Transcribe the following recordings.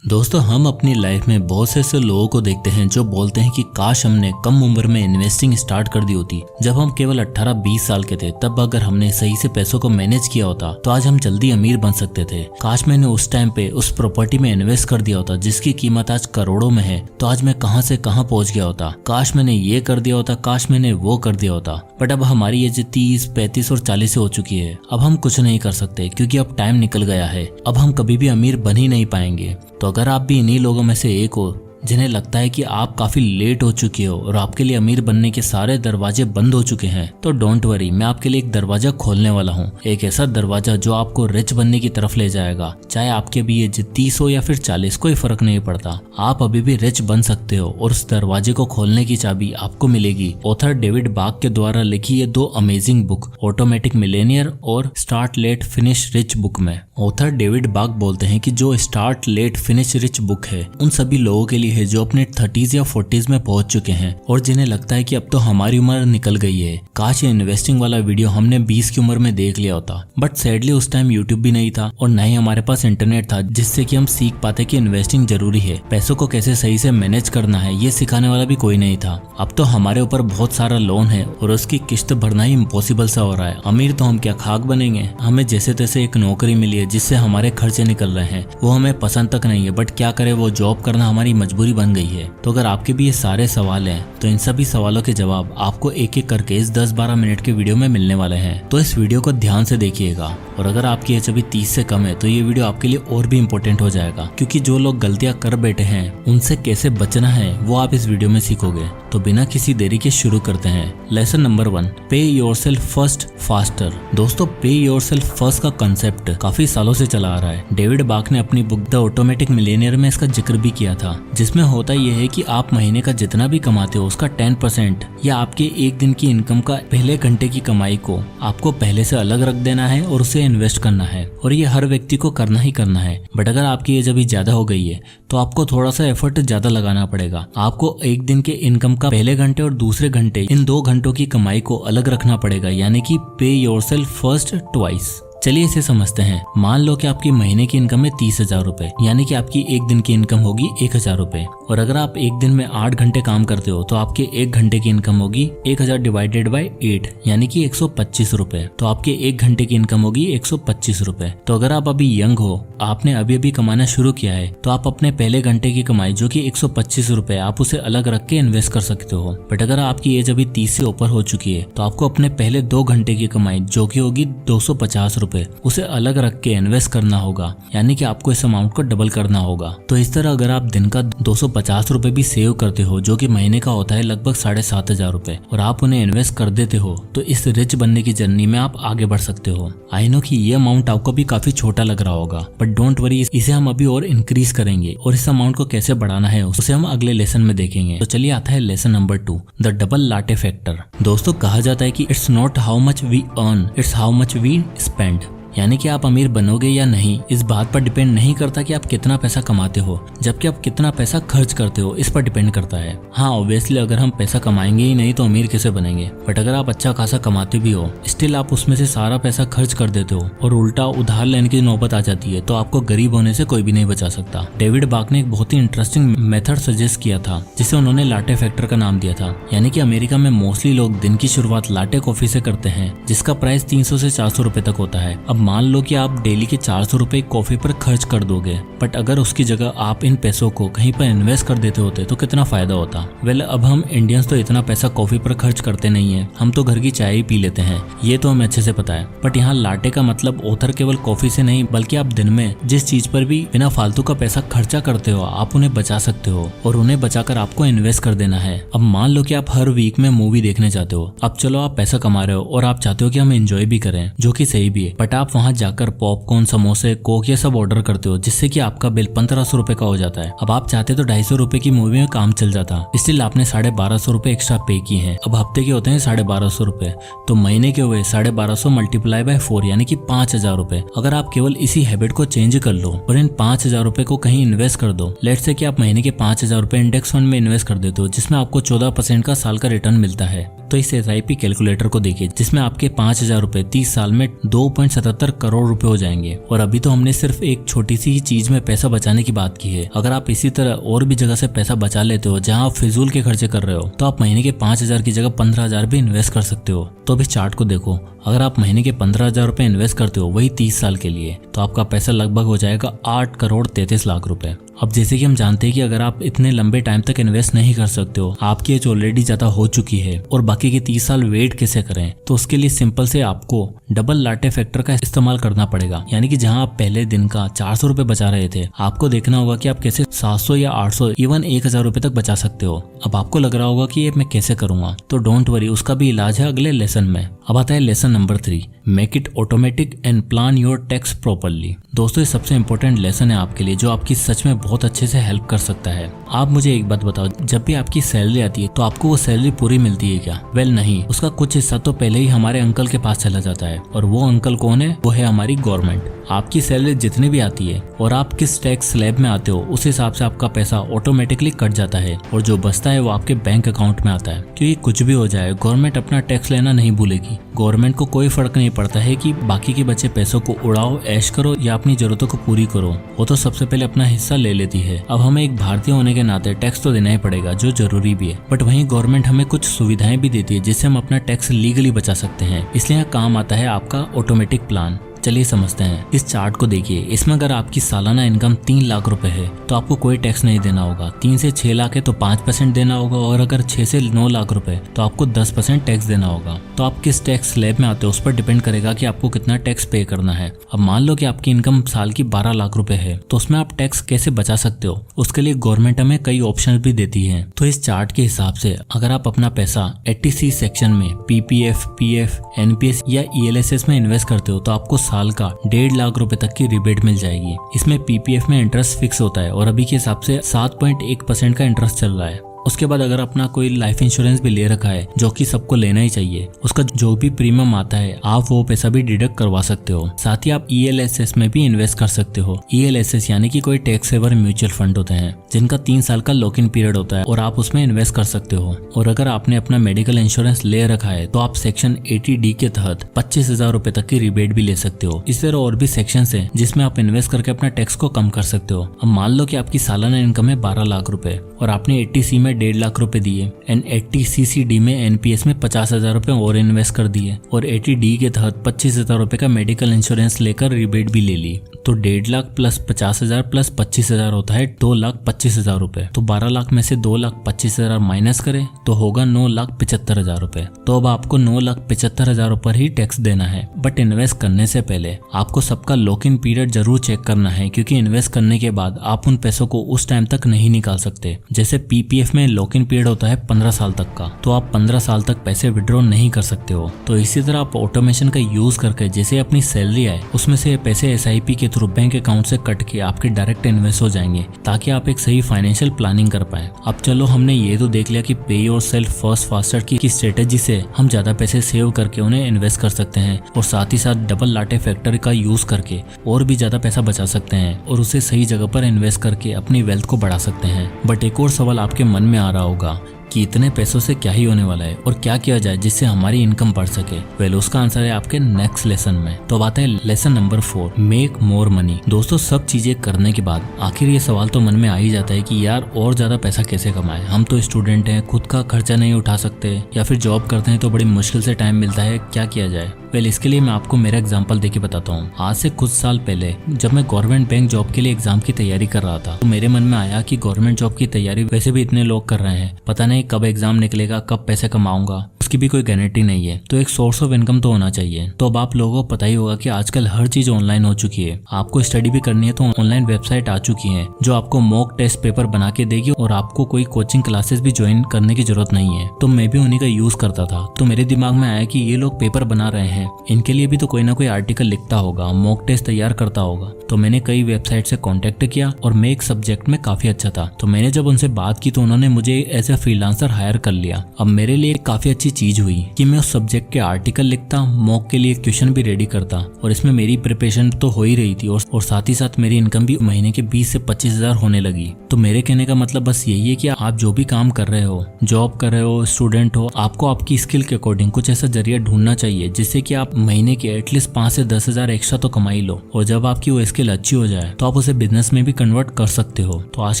दोस्तों, हम अपनी लाइफ में बहुत से ऐसे लोगों को देखते हैं जो बोलते हैं कि काश हमने कम उम्र में इन्वेस्टिंग स्टार्ट कर दी होती। जब हम केवल 18-20 साल के थे तब अगर हमने सही से पैसों को मैनेज किया होता तो आज हम जल्दी अमीर बन सकते थे। काश मैंने उस टाइम पे उस प्रॉपर्टी में इन्वेस्ट कर दिया होता जिसकी कीमत आज करोड़ों में है, तो आज मैं कहां से कहां पहुंच गया होता। काश मैंने ये कर दिया होता, काश मैंने वो कर दिया होता। बट अब हमारी एज 30, 35 और 40 हो चुकी है। अब हम कुछ नहीं कर सकते क्योंकि अब टाइम निकल गया है। अब हम कभी भी अमीर बन ही नहीं पाएंगे। तो अगर आप भी इन्हीं लोगों में से एक हो जिन्हें लगता है कि आप काफी लेट हो चुके हो और आपके लिए अमीर बनने के सारे दरवाजे बंद हो चुके हैं, तो डोंट वरी, मैं आपके लिए एक दरवाजा खोलने वाला हूँ। एक ऐसा दरवाजा जो आपको रिच बनने की तरफ ले जाएगा। चाहे आपके भी एज 30 हो या फिर 40, कोई फर्क नहीं पड़ता। आप अभी भी रिच बन सकते हो और उस दरवाजे को खोलने की चाबी आपको मिलेगी ऑथर डेविड बाक के द्वारा लिखी ये 2 अमेजिंग बुक, ऑटोमेटिक मिलेनियर और start late finish rich book में। ऑथर डेविड बाक बोलते हैं कि जो start late finish rich book है उन सभी लोगों के लिए है जो अपने 30s या 40s में पहुंच चुके हैं और जिन्हें लगता है कि अब तो हमारी उम्र निकल गई है। काश ये इन्वेस्टिंग वाला वीडियो हमने 20 की उम्र में देख लिया होता। बट सैडली उस टाइम यूट्यूब भी नहीं था और न ही हमारे पास इंटरनेट था जिससे कि हम सीख पाते कि इन्वेस्टिंग जरूरी है। पैसों को कैसे सही से मैनेज करना है ये सिखाने वाला भी कोई नहीं था। अब तो हमारे ऊपर बहुत सारा लोन है और उसकी किस्त भरना ही इम्पॉसिबल सा हो रहा है। अमीर तो हम क्या खाक बनेंगे। हमें जैसे तैसे एक नौकरी मिली है जिससे हमारे खर्चे निकल रहे हैं। वो हमें पसंद तक नहीं है बट क्या करे, वो जॉब करना हमारी मजबूरी बन गई है। तो अगर आपके भी ये सारे सवाल हैं तो इन सभी सवालों के जवाब आपको एक एक करके इस 10-12 मिनट के वीडियो में मिलने वाले हैं। तो इस वीडियो को ध्यान से देखिएगा। और अगर आपकी एज अभी 30 से कम है तो ये वीडियो आपके लिए और भी इम्पोर्टेंट हो जाएगा, क्योंकि जो लोग गलतियां कर बैठे हैं उनसे कैसे बचना है वो आप इस वीडियो में सीखोगे। तो बिना किसी देरी के शुरू करते हैं। लेसन नंबर 1, पे योरसेल्फ फर्स्ट फास्टर। दोस्तों, पे योरसेल्फ फर्स्ट का कंसेप्ट काफी सालों से चला आ रहा है। डेविड बाक ने अपनी बुक द ऑटोमेटिक मिलेनियर में इसका जिक्र भी किया था, जिसमें होता यह है कि आप महीने का जितना भी कमाते हो उसका 10% या आपके एक दिन की इनकम का पहले घंटे की कमाई को आपको पहले से अलग रख देना है और उसे इन्वेस्ट करना है। और ये हर व्यक्ति को करना ही करना है। बट अगर आपकी एज अभी ज्यादा हो गई है तो आपको थोड़ा सा एफर्ट ज्यादा लगाना पड़ेगा। आपको एक दिन के इनकम का पहले घंटे और दूसरे घंटे, इन 2 घंटों की कमाई को अलग रखना पड़ेगा, यानी कि पे योरसेल्फ फर्स्ट ट्वाइस। चलिए इसे समझते हैं। मान लो कि आपकी महीने की इनकम है 30,000 रुपए, यानी कि आपकी एक दिन की इनकम होगी 1,000 रुपए। और अगर आप एक दिन में 8 घंटे काम करते हो तो आपके 1 घंटे की इनकम होगी 1,000 डिवाइडेड बाई 8, यानी कि 125 रुपए। तो आपके 1 घंटे की इनकम होगी 125 रुपए। तो अगर आप अभी यंग हो, आपने अभी कमाना शुरू किया है, तो आप अपने पहले घंटे की कमाई जो कि 125 रुपए, आप उसे अलग रख के इन्वेस्ट कर सकते हो। बट अगर आपकी एज अभी 30 से ऊपर हो चुकी है तो आपको अपने पहले 2 घंटे की कमाई जो कि होगी 250 रुपए, उसे अलग रख के इन्वेस्ट करना होगा, यानी कि आपको इस अमाउंट को डबल करना होगा। तो इस तरह अगर आप दिन का 250 रुपए भी सेव करते हो जो कि महीने का होता है लगभग 7,500 रुपए, और आप उन्हें इन्वेस्ट कर देते हो, तो इस रिच बनने की जर्नी में आप आगे बढ़ सकते हो। आई नो कि ये अमाउंट आपको भी काफी छोटा लग रहा होगा, बट डोंट वरी, इसे हम अभी और इंक्रीज करेंगे और इस अमाउंट को कैसे बढ़ाना है उसे हम अगले लेसन में देखेंगे। तो चलिए आता है lesson number 2, the double latte factor. दोस्तों, कहा जाता है कि it's not how much we earn, it's how much we spend. यानी कि आप अमीर बनोगे या नहीं इस बात पर डिपेंड नहीं करता कि आप कितना पैसा कमाते हो, जबकि आप कितना पैसा खर्च करते हो इस पर डिपेंड करता है। हाँ, ऑब्वियसली अगर हम पैसा कमाएंगे ही नहीं तो अमीर कैसे बनेंगे। बट अगर आप अच्छा खासा कमाते भी हो, स्टिल आप उसमें से सारा पैसा खर्च कर देते हो और उल्टा उधार लेने की नौबत आ जाती है, तो आपको गरीब होने से कोई भी नहीं बचा सकता। डेविड बाक ने एक बहुत ही इंटरेस्टिंग मेथड सजेस्ट किया था जिसे उन्होंने लाटे फैक्टर का नाम दिया था। यानी कि अमेरिका में मोस्टली लोग दिन की शुरुआत लाटे कॉफी से करते हैं जिसका प्राइस 300 से 400 रुपए तक होता है। अब मान लो कि आप डेली के 400 रुपए कॉफी पर खर्च कर दोगे, बट अगर उसकी जगह आप इन पैसों को कहीं पर इन्वेस्ट कर देते होते तो कितना फायदा होता। वेल, अब हम इंडियंस तो इतना पैसा कॉफी पर खर्च करते नहीं है, हम तो घर की चाय ही पी लेते हैं, ये तो हमें अच्छे से पता है। बट यहाँ लाटे का मतलब ऑथर केवल कॉफी से नहीं, बल्कि आप दिन में जिस चीज पर भी बिना फालतू का पैसा खर्चा करते हो आप उन्हें बचा सकते हो और उन्हें बचाकर आपको इन्वेस्ट कर देना है। अब मान लो कि आप हर वीक में मूवी देखने जाते हो। अब चलो, आप पैसा कमा रहे हो और आप चाहते हो कि हम एंजॉय भी करें, जो कि सही भी है, बट आप वहाँ जाकर पॉपकॉर्न, समोसे, कोक ये सब ऑर्डर करते हो जिससे कि आपका बिल 1500 रुपए का हो जाता है। अब आप चाहते तो 250 रुपए की मूवी में काम चल जाता, इसलिए आपने 1250 रुपए एक्स्ट्रा पे किए हैं। अब हफ्ते के होते हैं 1250 रुपए, तो महीने के हुए 1250 मल्टीप्लाई बाय 4 यानी कि 5,000 रुपए। अगर आप केवल इसी हैबिट को चेंज कर लो और इन 5,000 रुपए को कहीं इन्वेस्ट कर दो, लेट्स से कि आप महीने के 5,000 रुपए इंडेक्स फंड में इन्वेस्ट कर देते हो जिसमें आपको 14% का साल का रिटर्न मिलता है, तो इस SIP कैलकुलेटर को देखिए जिसमें आपके 5,000 रुपए 30 साल में 2.77 70 करोड़ रुपए हो जाएंगे। और अभी तो हमने सिर्फ एक छोटी सी ही चीज में पैसा बचाने की बात की है। अगर आप इसी तरह और भी जगह से पैसा बचा लेते हो जहाँ आप फिजूल के खर्चे कर रहे हो, तो आप महीने के 5,000 की जगह 15,000 भी इन्वेस्ट कर सकते हो। तो अभी चार्ट को देखो, अगर आप महीने के 15,000 रुपए इन्वेस्ट करते हो वही 30 साल के लिए, तो आपका पैसा लगभग हो जाएगा 8 करोड़ 33 लाख रुपए। अब जैसे कि हम जानते हैं कि अगर आप इतने लंबे टाइम तक इन्वेस्ट नहीं कर सकते हो, आपकी एज ऑलरेडी ज्यादा हो चुकी है और बाकी के 30 साल वेट कैसे करें, तो उसके लिए सिंपल से आपको डबल लाटे फैक्टर का इस्तेमाल करना पड़ेगा। यानी कि जहां आप पहले दिन का 400 रुपए बचा रहे थे, आपको देखना होगा कि आप कैसे 700 या 800 इवन 1,000 रुपए तक बचा सकते हो। अब आपको लग रहा होगा कि ये मैं कैसे करूंगा, तो डोंट वरी, उसका भी इलाज है अगले लेसन में। अब आता है lesson number 3, make it automatic and plan your tax properly. दोस्तों ये सबसे इंपॉर्टेंट लेसन है आपके लिए, जो आपकी सच में बहुत अच्छे से हेल्प कर सकता है। आप मुझे एक बात बताओ, जब भी आपकी सैलरी आती है तो आपको वो सैलरी पूरी मिलती है क्या? वेल नहीं, उसका कुछ हिस्सा तो पहले ही हमारे अंकल के पास चला जाता है। और वो अंकल कौन है? वो है हमारी गवर्नमेंट। आपकी सैलरी जितनी भी आती है और आप किस टैक्स स्लैब में आते हो, उस हिसाब से आपका पैसा ऑटोमेटिकली कट जाता है और जो बचता है वो आपके बैंक अकाउंट में आता है। क्योंकि कुछ भी हो जाए, गवर्नमेंट अपना टैक्स लेना नहीं भूलेगी। गवर्नमेंट को कोई फर्क नहीं पड़ता है कि बाकी के बचे पैसों को उड़ाओ, ऐश करो या अपनी जरूरतों को पूरी करो, वो तो सबसे पहले अपना हिस्सा ले लेती है। अब हमें एक भारतीय होने के नाते टैक्स तो देना ही पड़ेगा, जो जरूरी भी है, बट वहीं गवर्नमेंट हमें कुछ सुविधाएं भी देती है जिससे हम अपना टैक्स लीगली बचा सकते हैं। इसलिए यहाँ काम आता है आपका ऑटोमेटिक प्लान। चलिए समझते हैं। इस चार्ट को देखिए, इसमें अगर आपकी सालाना इनकम 3 लाख रुपए है तो आपको कोई टैक्स नहीं देना होगा। 3 से 6 लाख है तो 5% देना होगा, और अगर 6 से 9 लाख रुपए तो आपको 10% टैक्स देना होगा। तो आप किस टैक्स स्लैब में आते हो उस पर डिपेंड करेगा कि आपको कितना टैक्स पे करना है। अब मान लो कि आपकी इनकम साल की 12 लाख रुपए है, तो उसमें आप टैक्स कैसे बचा सकते हो, उसके लिए गवर्नमेंट हमें कई ऑप्शन भी देती है। तो इस चार्ट के हिसाब से अगर आप अपना पैसा 80C सेक्शन में PPF, PF, NPS या ELSS में इन्वेस्ट करते हो तो आपको साल का 1.5 लाख रुपए तक की रिबेट मिल जाएगी। इसमें PPF में इंटरेस्ट फिक्स होता है और अभी के हिसाब से 7.1% का इंटरेस्ट चल रहा है। उसके बाद अगर अपना कोई लाइफ इंश्योरेंस भी ले रखा है, जो कि सबको लेना ही चाहिए, उसका जो भी प्रीमियम आता है आप वो पैसा भी डिडक्ट करवा सकते हो। साथ ही आप ELSS में भी इन्वेस्ट कर सकते हो। ELSS यानी कि कोई टैक्स सेवर म्यूचुअल फंड होते हैं जिनका 3 साल का लॉक इन पीरियड होता है और आप उसमें इन्वेस्ट कर सकते हो। और अगर आपने अपना मेडिकल इंश्योरेंस ले रखा है तो आप सेक्शन 80D के तहत 25,000 रुपए तक की रिबेट भी ले सकते हो। इस तरह और भी सेक्शन है जिसमें आप इन्वेस्ट करके अपना टैक्स को कम कर सकते हो। अब मान लो कि आपकी सालाना इनकम है 12 लाख रुपए और आपने 80C में 1.5 लाख रुपए दिए एंड 80CCD में NPS में 50,000 रुपए और इन्वेस्ट कर दिए और 80D के तहत 25,000 रुपए का मेडिकल इंश्योरेंस लेकर रिबेट भी ले ली। तो 1.5 लाख प्लस 50,000 प्लस 25,000 होता है 2,25,000 रुपए। तो 12 लाख में से 2,25,000 माइनस करें तो होगा 9,75,000 रुपए। तो अब आपको 9,75,000 पर ही टैक्स देना है। बट इन्वेस्ट करने से पहले आपको सबका लॉक इन पीरियड जरूर चेक करना है, क्योंकि इन्वेस्ट करने के बाद आप उन पैसों को उस टाइम तक नहीं निकाल सकते। जैसे PPF में लॉक इन पीरियड होता है 15 साल तक का, तो आप 15 साल तक पैसे विड्रॉ नहीं कर सकते हो। तो इसी तरह आप ऑटोमेशन का यूज करके जैसे अपनी सैलरी आए उसमें से पैसे SIP के थ्रू बैंक अकाउंट से कट के आपके डायरेक्ट इन्वेस्ट हो जाएंगे, ताकि आप एक सही फाइनेंशियल प्लानिंग कर पाए। अब चलो हमने ये तो देख लिया कि पे योरसेल्फ फर्स्ट फास्टर की स्ट्रेटेजी से हम ज्यादा पैसे सेव करके उन्हें इन्वेस्ट कर सकते हैं और साथ ही साथ डबल लाटे फैक्टर का यूज करके और भी ज्यादा पैसा बचा सकते हैं और उसे सही जगह पर इन्वेस्ट करके अपनी वेल्थ को बढ़ा सकते हैं। बट एक और सवाल आपके मन में आ रहा होगा कि इतने पैसों से क्या ही होने वाला है और क्या किया जाए जिससे हमारी इनकम बढ़ सके। वेल उसका आंसर है आपके नेक्स्ट लेसन में। तो बात है lesson number 4, make more money. दोस्तों सब चीजें करने के बाद आखिर ये सवाल तो मन में आ ही जाता है कि यार और ज्यादा पैसा कैसे कमाएं। हम तो स्टूडेंट हैं, खुद का खर्चा नहीं उठा सकते, या फिर जॉब करते हैं तो बड़ी मुश्किल से टाइम मिलता है, क्या किया जाए। वेल इसके लिए मैं आपको मेरा एग्जांपल देके बताता हूँ। आज से कुछ साल पहले जब मैं गवर्नमेंट बैंक जॉब के लिए एग्जाम की तैयारी कर रहा था तो मेरे मन में आया कि गवर्नमेंट जॉब की तैयारी वैसे भी इतने लोग कर रहे हैं, पता नहीं कब एग्जाम निकलेगा, कब पैसे कमाऊंगा, उसकी भी कोई गारंटी नहीं है। तो एक सोर्स ऑफ इनकम तो होना चाहिए। तो अब आप लोगों को पता ही होगा कि आजकल हर चीज ऑनलाइन हो चुकी है। आपको स्टडी भी करनी है तो ऑनलाइन वेबसाइट आ चुकी है जो आपको मॉक टेस्ट पेपर बना के देगी और आपको कोई कोचिंग क्लासेस भी ज्वाइन करने की जरूरत नहीं है। तो मैं भी उन्हीं का यूज करता था। तो मेरे दिमाग में आया कि ये लोग पेपर बना रहे हैं, इनके लिए भी तो कोई ना कोई आर्टिकल लिखता होगा, मॉक टेस्ट तैयार करता होगा। तो मैंने कई वेबसाइट से कांटेक्ट किया और मैं एक सब्जेक्ट में काफी अच्छा था। तो मैंने जब उनसे बात की तो उन्होंने मुझे एज ए फ्रीलांसर हायर कर लिया। अब मेरे लिए काफी अच्छी चीज हुई कि मैं उस सब्जेक्ट के आर्टिकल लिखता, मॉक के लिए क्वेश्चन भी रेडी करता और इसमें मेरी प्रिपरेशन तो हो ही रही थी और साथ ही साथ मेरी इनकम भी महीने के 20 से 25 हजार होने लगी। तो मेरे कहने का मतलब बस यही है कि आप जो भी काम कर रहे हो, जॉब कर रहे हो, स्टूडेंट हो, आपको आपकी स्किल के अकॉर्डिंग कुछ ऐसा जरिया ढूंढना चाहिए जिससे कि आप महीने के एटलीस्ट 5 से 10 हजार एक्स्ट्रा तो कमाई लो। और जब आपकी वो स्किल अच्छी हो जाए तो आप उसे बिजनेस में भी कन्वर्ट कर सकते हो। तो आज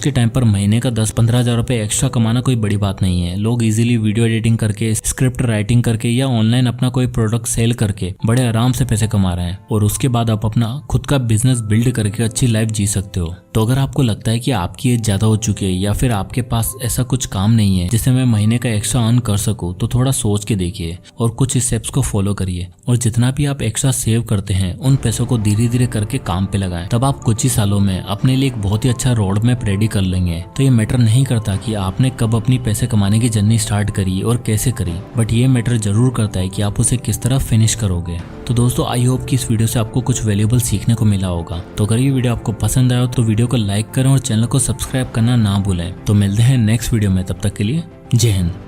के टाइम पर महीने का 10-15 हजार रुपए एक्स्ट्रा कमाना कोई बड़ी बात नहीं है। लोग इजीली वीडियो एडिटिंग करके, स्क्रिप्ट राइटिंग करके या ऑनलाइन अपना कोई प्रोडक्ट सेल करके बड़े आराम से पैसे कमा रहे हैं और उसके बाद आप अपना खुद का बिजनेस बिल्ड करके अच्छी लाइफ जी सकते हो। तो अगर आपको लगता है कि आपकी एज ज्यादा हो चुकी है या फिर आपके पास ऐसा कुछ काम नहीं है जिससे मैं महीने का एक्स्ट्रा अर्न कर सकूं, तो थोड़ा सोच के देखिए और कुछ स्टेप्स को फॉलो करिए और जितना भी आप एक्स्ट्रा सेव करते हैं उन पैसों को धीरे धीरे करके काम पे लगाएं। तब आप कुछ ही सालों में अपने लिए एक बहुत ही अच्छा रोड मैप रेडी कर लेंगे। तो ये मैटर नहीं करता कि आपने कब अपनी पैसे कमाने की जर्नी स्टार्ट करी और कैसे करी, बट ये मैटर जरूर करता है कि आप उसे किस तरह फिनिश करोगे। तो दोस्तों, आई होप कि इस वीडियो से आपको कुछ वैल्यूएबल सीखने को मिला होगा। तो अगर ये वीडियो आपको पसंद आया तो वीडियो को लाइक करें और चैनल को सब्सक्राइब करना ना भूलें। तो मिलते हैं नेक्स्ट वीडियो में, तब तक के लिए जय हिंद।